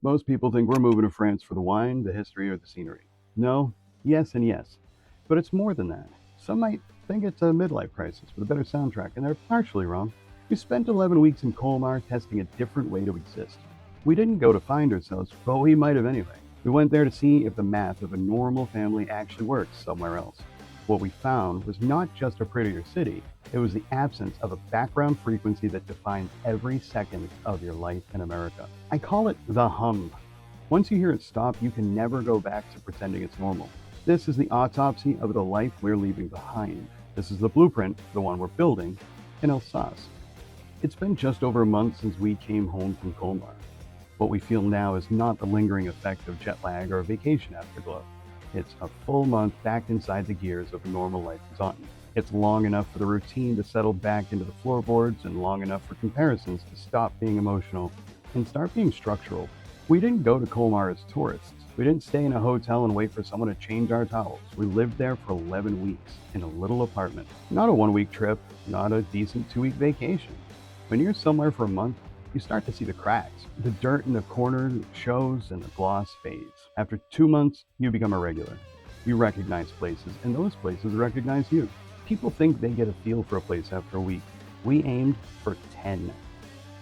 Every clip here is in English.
Most people think we're moving to France for the wine, the history, or the scenery. No, yes, and yes. But it's more than that. Some might think it's a midlife crisis with a better soundtrack, and they're partially wrong. We spent 11 weeks in Colmar testing a different way to exist. We didn't go to find ourselves, but we might have anyway. We went there to see if the math of a normal family actually works somewhere else. What we found was not just a prettier city, it was the absence of a background frequency that defines every second of your life in America. I call it the hum. Once you hear it stop, you can never go back to pretending it's normal. This is the autopsy of the life we're leaving behind. This is the blueprint, the one we're building, in Alsace. It's been just over a month since we came home from Colmar. What we feel now is not the lingering effect of jet lag or a vacation afterglow. It's a full month back inside the gears of a normal life in Taunton. It's long enough for the routine to settle back into the floorboards and long enough for comparisons to stop being emotional and start being structural. We didn't go to Colmar as tourists. We didn't stay in a hotel and wait for someone to change our towels. We lived there for 11 weeks in a little apartment. Not a 1 week trip, not a decent 2 week vacation. When you're somewhere for a month, you start to see the cracks. The dirt in the corner shows and the gloss fades. After 2 months, you become a regular. You recognize places, and those places recognize you. People think they get a feel for a place after a week. We aimed for 10.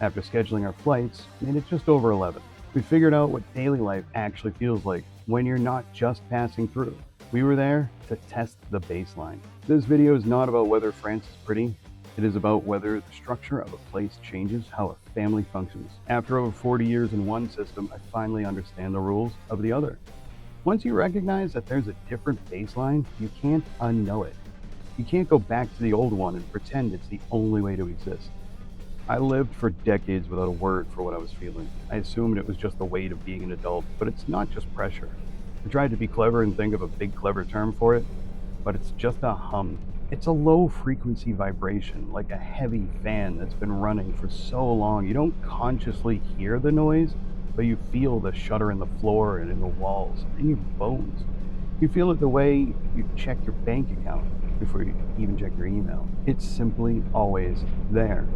After scheduling our flights, made it just over 11. We figured out what daily life actually feels like when you're not just passing through. We were there to test the baseline. This video is not about whether France is pretty. It is about whether the structure of a place changes how a family functions. After over 40 years in one system, I finally understand the rules of the other. Once you recognize that there's a different baseline, you can't unknow it. You can't go back to the old one and pretend it's the only way to exist. I lived for decades without a word for what I was feeling. I assumed it was just the weight of being an adult, but it's not just pressure. I tried to be clever and think of a big clever term for it, but it's just a hum. It's a low frequency vibration, like a heavy fan that's been running for so long. You don't consciously hear the noise, but you feel the shudder in the floor and in the walls, in your bones. You feel it the way you check your bank account before you even check your email. It's simply always there.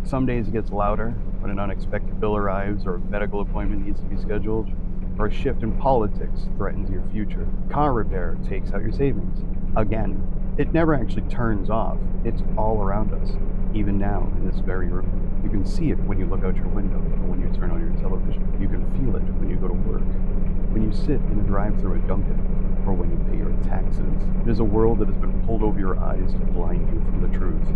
Some days it gets louder when an unexpected bill arrives, or a medical appointment needs to be scheduled, or a shift in politics threatens your future. Car repair takes out your savings. Again, it never actually turns off. It's all around us, even now in this very room. You can see it when you look out your window or when you turn on your television. You can feel it when you go to work, when you sit in a drive-thru at Dunkin', or when you pay your taxes. It is a world that has been pulled over your eyes to blind you from the truth.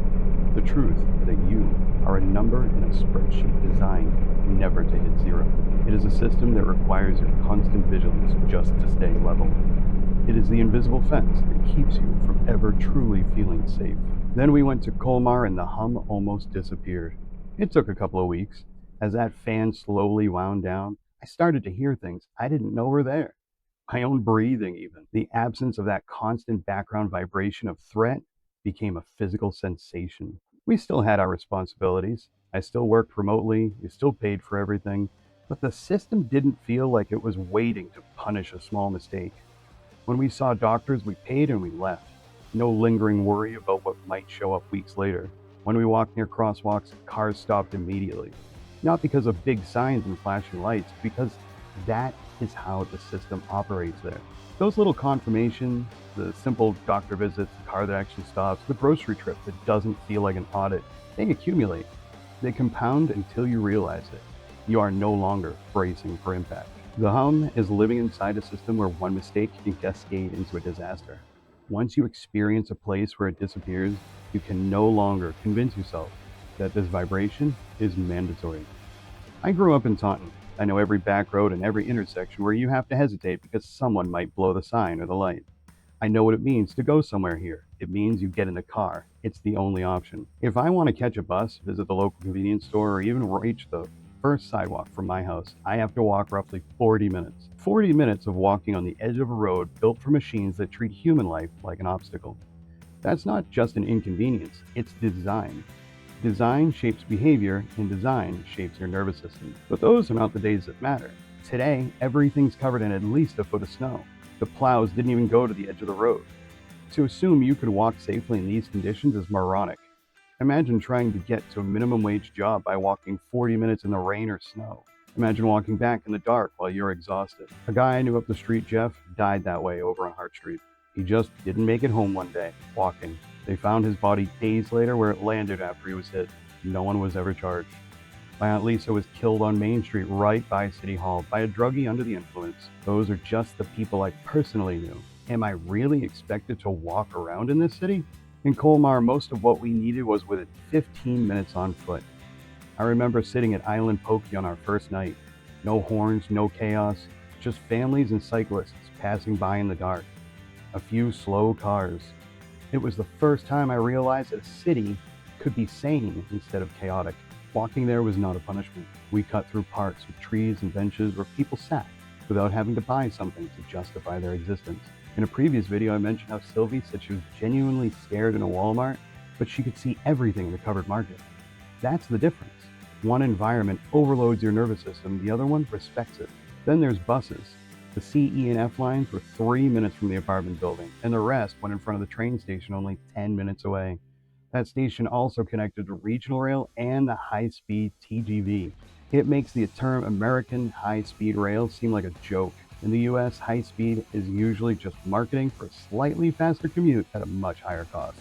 The truth that you are a number in a spreadsheet designed never to hit zero. It is a system that requires your constant vigilance just to stay level. It is the invisible fence that keeps you from ever truly feeling safe. Then we went to Colmar and the hum almost disappeared. It took a couple of weeks. As that fan slowly wound down, I started to hear things I didn't know were there. My own breathing, even. The absence of that constant background vibration of threat became a physical sensation. We still had our responsibilities. I still worked remotely. We still paid for everything. But the system didn't feel like it was waiting to punish a small mistake. When we saw doctors, we paid and we left. No lingering worry about what might show up weeks later. When we walked near crosswalks, cars stopped immediately. Not because of big signs and flashing lights, because that is how the system operates there. Those little confirmations, the simple doctor visits, the car that actually stops, the grocery trip that doesn't feel like an audit, they accumulate. They compound until you realize it. You are no longer bracing for impact. The hum is living inside a system where one mistake can cascade into a disaster. Once you experience a place where it disappears, you can no longer convince yourself that this vibration is mandatory. I grew up in Taunton. I know every back road and every intersection where you have to hesitate because someone might blow the sign or the light. I know what it means to go somewhere here. It means you get in a car. It's the only option. If I want to catch a bus, visit the local convenience store, or even reach the first sidewalk from my house, I have to walk roughly 40 minutes. 40 minutes of walking on the edge of a road built for machines that treat human life like an obstacle. That's not just an inconvenience, it's design. Design shapes behavior, and design shapes your nervous system. But those are not the days that matter. Today, everything's covered in at least a foot of snow. The plows didn't even go to the edge of the road. To assume you could walk safely in these conditions is moronic. Imagine trying to get to a minimum wage job by walking 40 minutes in the rain or snow. Imagine walking back in the dark while you're exhausted. A guy I knew up the street, Jeff, died that way over on Hart Street. He just didn't make it home one day, walking. They found his body days later where it landed after he was hit. No one was ever charged. My Aunt Lisa was killed on Main Street right by City Hall by a druggie under the influence. Those are just the people I personally knew. Am I really expected to walk around in this city? In Colmar, most of what we needed was within 15 minutes on foot. I remember sitting at Island Pokey on our first night. No horns, no chaos, just families and cyclists passing by in the dark. A few slow cars. It was the first time I realized that a city could be sane instead of chaotic. Walking there was not a punishment. We cut through parks with trees and benches where people sat without having to buy something to justify their existence. In a previous video, I mentioned how Sylvie said she was genuinely scared in a Walmart, but she could see everything in the covered market. That's the difference. One environment overloads your nervous system, the other one respects it. Then there's buses. The C, E, and F lines were 3 minutes from the apartment building, and the rest went in front of the train station only 10 minutes away. That station also connected to regional rail and the high-speed TGV. It makes the term American high-speed rail seem like a joke. In the US, high-speed is usually just marketing for a slightly faster commute at a much higher cost.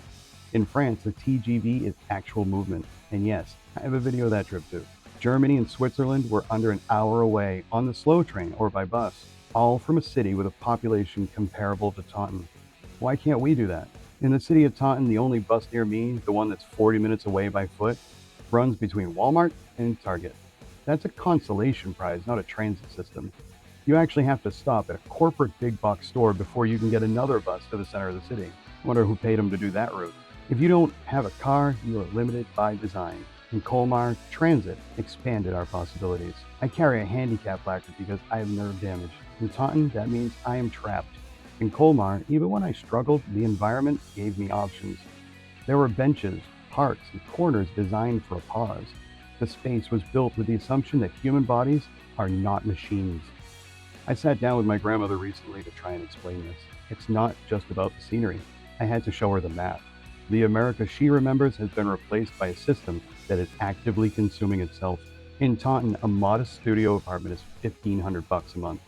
In France, the TGV is actual movement. And yes, I have a video of that trip too. Germany and Switzerland were under an hour away on the slow train or by bus, all from a city with a population comparable to Taunton. Why can't we do that? In the city of Taunton, the only bus near me, the one that's 40 minutes away by foot, runs between Walmart and Target. That's a consolation prize, not a transit system. You actually have to stop at a corporate big box store before you can get another bus to the center of the city. I wonder who paid them to do that route. If you don't have a car, you are limited by design. In Colmar, transit expanded our possibilities. I carry a handicap placard because I have nerve damage. In Taunton, that means I am trapped. In Colmar, even when I struggled, the environment gave me options. There were benches, parks, and corners designed for a pause. The space was built with the assumption that human bodies are not machines. I sat down with my grandmother recently to try and explain this. It's not just about the scenery. I had to show her the map. The America she remembers has been replaced by a system that is actively consuming itself. In Taunton, a modest studio apartment is $1,500 a month.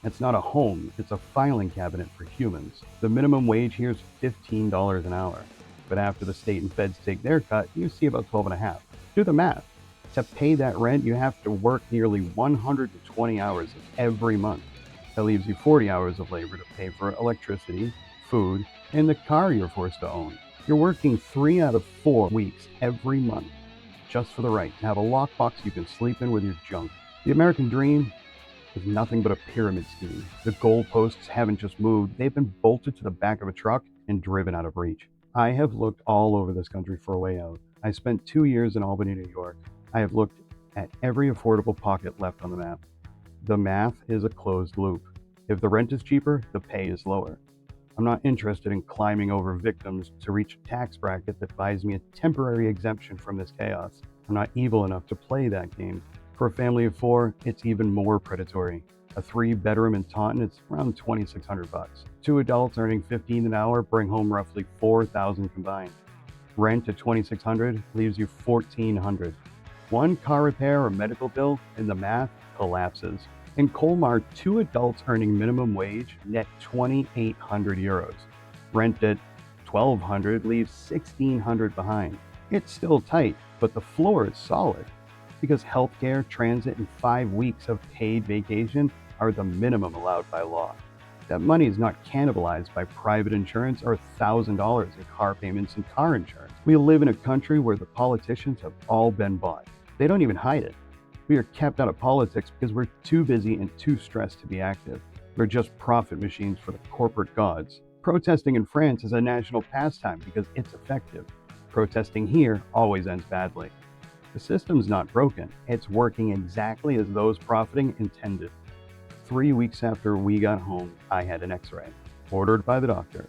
It's not a home, it's a filing cabinet for humans. The minimum wage here is $15 an hour. But after the state and feds take their cut, you see about 12.5. Do the math. To pay that rent, you have to work nearly 120 hours every month. That leaves you 40 hours of labor to pay for electricity, food, and the car you're forced to own. You're working 3 out of 4 weeks every month just for the right to have a lockbox you can sleep in with your junk. The American dream is nothing but a pyramid scheme. The goalposts haven't just moved, they've been bolted to the back of a truck and driven out of reach. I have looked all over this country for a way out. I spent 2 years in Albany, New York. I have looked at every affordable pocket left on the map. The math is a closed loop. If the rent is cheaper, the pay is lower. I'm not interested in climbing over victims to reach a tax bracket that buys me a temporary exemption from this chaos. I'm not evil enough to play that game. For a family of 4, it's even more predatory. A 3-bedroom in Taunton, it's around $2,600. 2 adults earning $15 an hour bring home roughly $4,000 combined. Rent at $2,600 leaves you $1,400. One car repair or medical bill, and the math collapses. In Colmar, 2 adults earning minimum wage net €2,800. Rent at $1,200 leaves $1,600 behind. It's still tight, but the floor is solid because healthcare, transit, and 5 weeks of paid vacation are the minimum allowed by law. That money is not cannibalized by private insurance or $1,000 in car payments and car insurance. We live in a country where the politicians have all been bought. They don't even hide it. We are kept out of politics because we're too busy and too stressed to be active. We're just profit machines for the corporate gods. Protesting in France is a national pastime because it's effective. Protesting here always ends badly. The system's not broken. It's working exactly as those profiting intended. 3 weeks after we got home, I had an x-ray, ordered by the doctor.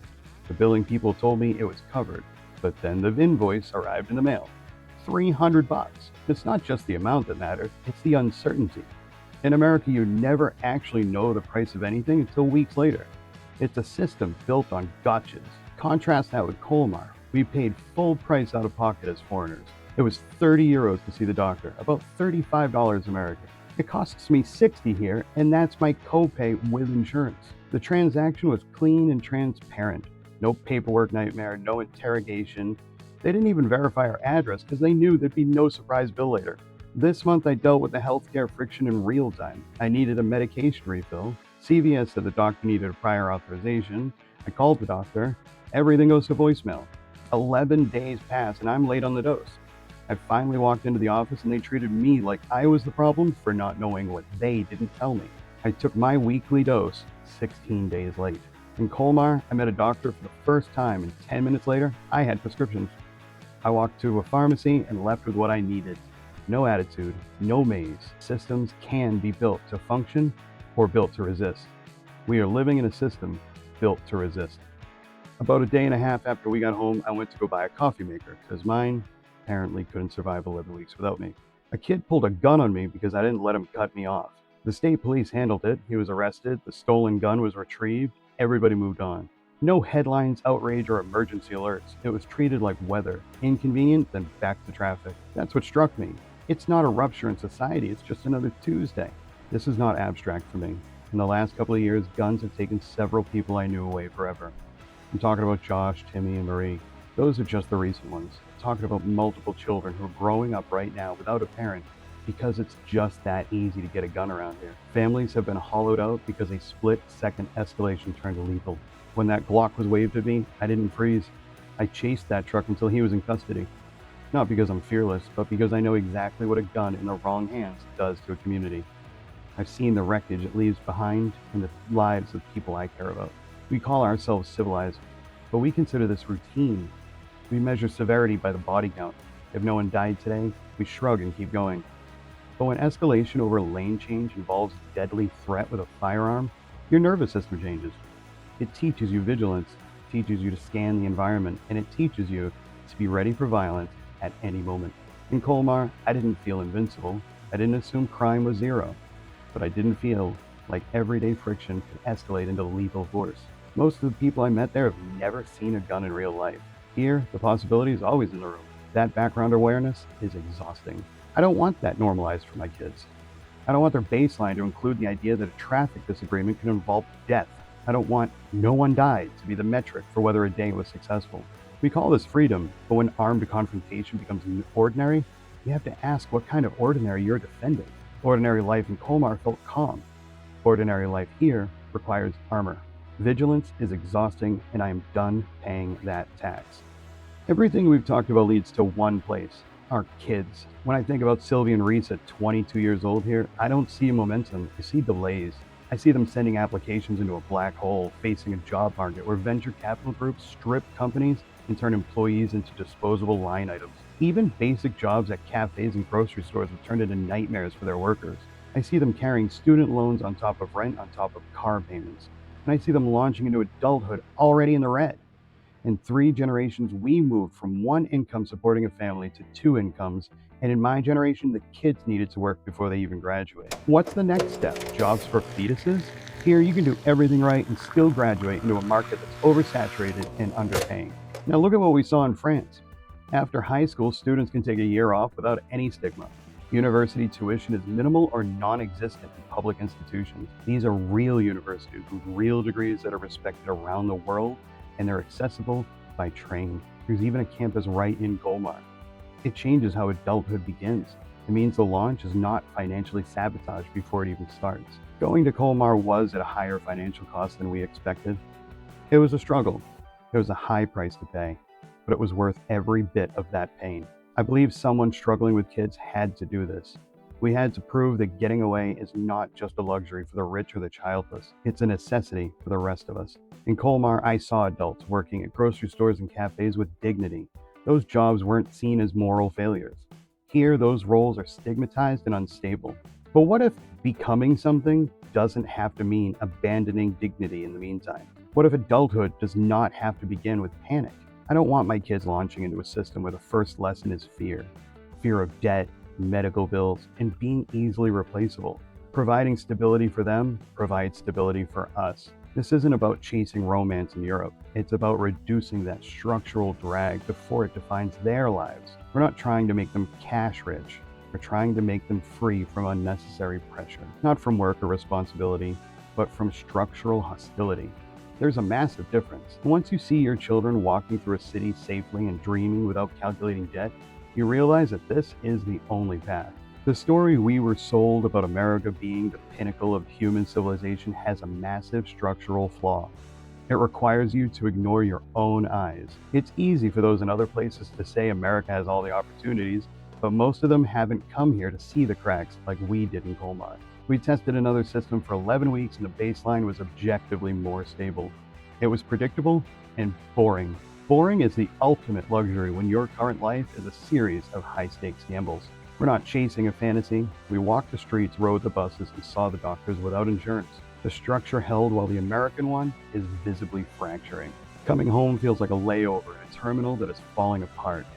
The billing people told me it was covered, but then the invoice arrived in the mail. $300. It's not just the amount that matters, it's the uncertainty. In America, you never actually know the price of anything until weeks later. It's a system built on gotchas. Contrast that with Colmar. We paid full price out of pocket as foreigners. It was €30 to see the doctor, about $35 American. It costs me $60 here, and that's my copay with insurance. The transaction was clean and transparent. No paperwork nightmare, no interrogation. They didn't even verify our address because they knew there'd be no surprise bill later. This month I dealt with the healthcare friction in real time. I needed a medication refill. CVS said the doctor needed a prior authorization. I called the doctor. Everything goes to voicemail. 11 days pass and I'm late on the dose. I finally walked into the office and they treated me like I was the problem for not knowing what they didn't tell me. I took my weekly dose 16 days late. In Colmar, I met a doctor for the first time, and 10 minutes later, I had prescriptions. I walked to a pharmacy and left with what I needed. No attitude, no maze. Systems can be built to function or built to resist. We are living in a system built to resist. About a day and a half after we got home, I went to go buy a coffee maker because mine apparently couldn't survive 11 weeks without me. A kid pulled a gun on me because I didn't let him cut me off. The state police handled it. He was arrested. The stolen gun was retrieved. Everybody moved on. No headlines, outrage, or emergency alerts. It was treated like weather. Inconvenient, then back to traffic. That's what struck me. It's not a rupture in society. It's just another Tuesday. This is not abstract for me. In the last couple of years, guns have taken several people I knew away forever. I'm talking about Josh, Timmy, and Marie. Those are just the recent ones. I'm talking about multiple children who are growing up right now without a parent because it's just that easy to get a gun around here. Families have been hollowed out because a split-second escalation turned lethal. When that Glock was waved at me, I didn't freeze. I chased that truck until he was in custody. Not because I'm fearless, but because I know exactly what a gun in the wrong hands does to a community. I've seen the wreckage it leaves behind and the lives of people I care about. We call ourselves civilized, but we consider this routine. We measure severity by the body count. If no one died today, we shrug and keep going. But when escalation over a lane change involves a deadly threat with a firearm, your nervous system changes. It teaches you vigilance, teaches you to scan the environment, and it teaches you to be ready for violence at any moment. In Colmar, I didn't feel invincible. I didn't assume crime was zero. But I didn't feel like everyday friction could escalate into lethal force. Most of the people I met there have never seen a gun in real life. Here, the possibility is always in the room. That background awareness is exhausting. I don't want that normalized for my kids. I don't want their baseline to include the idea that a traffic disagreement can involve death. I don't want "no one died" to be the metric for whether a day was successful. We call this freedom, but when armed confrontation becomes ordinary, you have to ask what kind of ordinary you're defending. Ordinary life in Colmar felt calm. Ordinary life here requires armor. Vigilance is exhausting, and I am done paying that tax. Everything we've talked about leads to one place: our kids. When I think about Sylvie and Reese at 22 years old here, I don't see momentum, I see delays. I see them sending applications into a black hole, facing a job market where venture capital groups strip companies and turn employees into disposable line items. Even basic jobs at cafes and grocery stores have turned into nightmares for their workers. I see them carrying student loans on top of rent, on top of car payments. And I see them launching into adulthood already in the red. In 3 generations, we moved from one income supporting a family to 2 incomes, and in my generation, the kids needed to work before they even graduate. What's the next step? Jobs for fetuses? Here, you can do everything right and still graduate into a market that's oversaturated and underpaying. Now look at what we saw in France. After high school, students can take a year off without any stigma. University tuition is minimal or non-existent in public institutions. These are real universities with real degrees that are respected around the world, and they're accessible by train. There's even a campus right in Colmar. It changes how adulthood begins. It means the launch is not financially sabotaged before it even starts. Going to Colmar was at a higher financial cost than we expected. It was a struggle. It was a high price to pay, but it was worth every bit of that pain. I believe someone struggling with kids had to do this. We had to prove that getting away is not just a luxury for the rich or the childless. It's a necessity for the rest of us. In Colmar, I saw adults working at grocery stores and cafes with dignity. Those jobs weren't seen as moral failures. Here, those roles are stigmatized and unstable. But what if becoming something doesn't have to mean abandoning dignity in the meantime? What if adulthood does not have to begin with panic? I don't want my kids launching into a system where the first lesson is fear. Fear of debt, medical bills, and being easily replaceable. Providing stability for them provides stability for us. This isn't about chasing romance in Europe. It's about reducing that structural drag before it defines their lives. We're not trying to make them cash rich. are trying to make them free from unnecessary pressure, not from work or responsibility, but from structural hostility. There's a massive difference. Once you see your children walking through a city safely and dreaming without calculating debt, you realize that this is the only path. The story we were sold about America being the pinnacle of human civilization has a massive structural flaw. It requires you to ignore your own eyes. It's easy for those in other places to say America has all the opportunities, but most of them haven't come here to see the cracks like we did in Colmar. We tested another system for 11 weeks and the baseline was objectively more stable. It was predictable and boring. Boring is the ultimate luxury when your current life is a series of high-stakes gambles. We're not chasing a fantasy. We walked the streets, rode the buses, and saw the doctors without insurance. The structure held while the American one is visibly fracturing. Coming home feels like a layover in a terminal that is falling apart.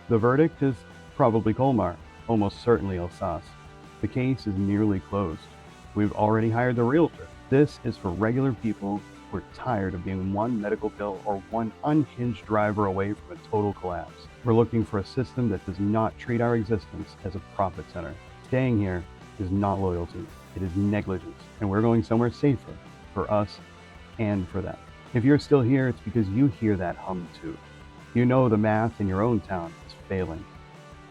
The verdict is probably Colmar, almost certainly Alsace. The case is nearly closed. We've already hired the realtor. This is for regular people who are tired of being one medical bill or one unhinged driver away from a total collapse. We're looking for a system that does not treat our existence as a profit center. Staying here is not loyalty. It is negligence, and we're going somewhere safer for us and for them. If you're still here, it's because you hear that hum too. You know the math in your own town is failing.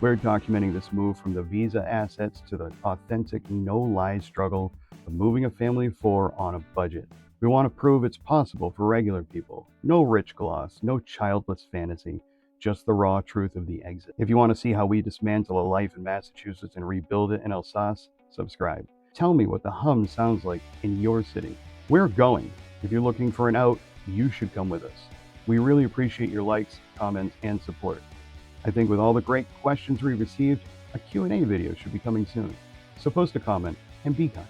We're documenting this move from the Visa assets to the authentic, no-lies struggle of moving a family of four on a budget. We want to prove it's possible for regular people. No rich gloss, no childless fantasy, just the raw truth of the exit. If you want to see how we dismantle a life in Massachusetts and rebuild it in Alsace, subscribe. Tell me what the hum sounds like in your city. We're going. If you're looking for an out, you should come with us. We really appreciate your likes, comments, and support. I think with all the great questions we received, a Q&A video should be coming soon. So post a comment and be kind.